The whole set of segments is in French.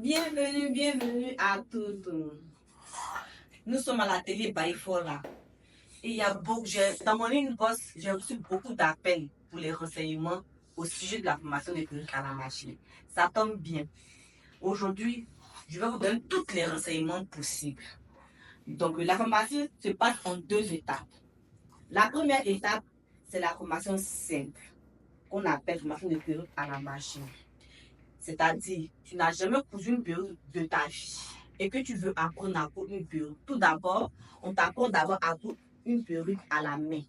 Bienvenue à tous. Nous sommes à l'atelier Baïfora. Et il y a beaucoup, dans mon inbox, j'ai reçu beaucoup d'appels pour les renseignements au sujet de la formation des perruques à la machine. Ça tombe bien. Aujourd'hui, je vais vous donner tous les renseignements possibles. Donc, la formation se passe en 2 étapes. La première étape, c'est la formation simple, qu'on appelle formation de perruque à la machine. C'est-à-dire, tu n'as jamais cousu une perruque de ta vie et que tu veux apprendre à coudre une perruque. Tout d'abord, on t'apprend d'abord à coudre une perruque à la main.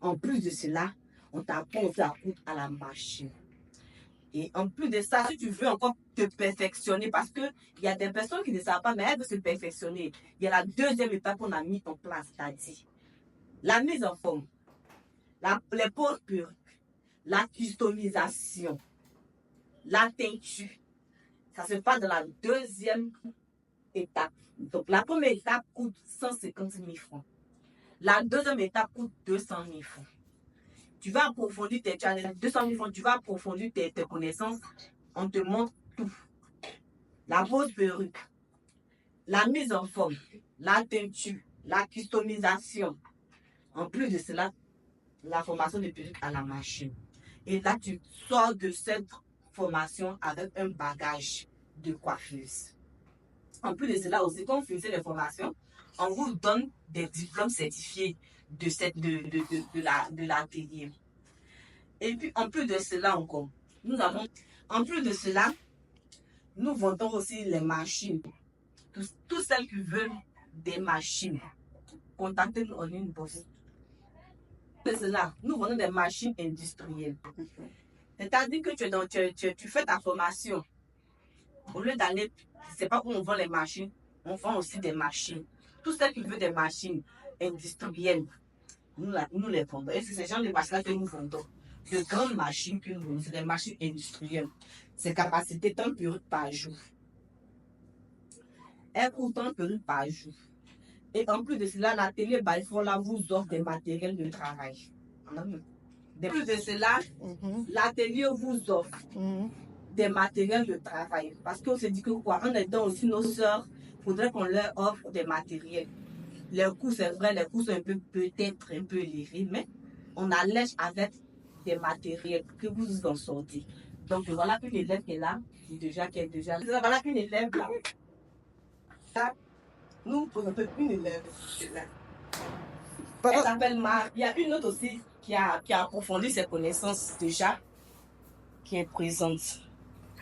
En plus de cela, on t'apprend aussi à coudre à la machine. Et en plus de ça, si tu veux encore te perfectionner, parce qu'il y a des personnes qui ne savent pas, mais elles veulent se perfectionner. Il y a la deuxième étape qu'on a mis en place, c'est-à-dire la mise en forme, les poses perruques, la customisation, la teinture. Ça se passe dans la deuxième étape. Donc, la première étape coûte 150 000 francs. La deuxième étape coûte 200 000 francs. Tu vas approfondir tes challenges. 200 000 francs, tu vas approfondir tes connaissances. On te montre tout. La pose perruque, la mise en forme, la teinture, la customisation. En plus de cela, la formation de perruque à la machine. Et là, tu sors de cette formation avec un bagage de coiffeuse. En plus de cela aussi, quand vous finissez les formations, on vous donne des diplômes certifiés de l'atelier. Et puis, en plus de cela encore, nous vendons aussi les machines. Tous celles qui veulent des machines, contactez-nous en inbox. De cela, nous vendons des machines industrielles. C'est-à-dire que tu fais ta formation. Au lieu d'aller, c'est pas où on vend les machines, on vend aussi des machines. Tous ceux qui veulent des machines industrielles, nous les vendons. Et c'est ces gens de machines que nous vendons. De grandes machines que nous vendons, c'est des machines industrielles. C'est capacité d'un perruque par jour. Elles coûtent un perruque par jour. Et en plus de cela, l'atelier Baïfora vous offre des matériels de travail. En plus de cela, l'atelier vous offre des matériels de travail. Parce qu'on se dit que quoi, en aidant aussi nos sœurs, il faudrait qu'on leur offre des matériels. Les coûts, c'est vrai, les coûts sont peut-être un peu élevés, mais on allège avec des matériels que vous en sortez. Donc voilà qu'une élève qui est là, voilà qu'une élève là. Nous, on peut une élève là. Elle s'appelle Marc. Il y a une autre aussi qui a approfondi ses connaissances déjà, qui est présente.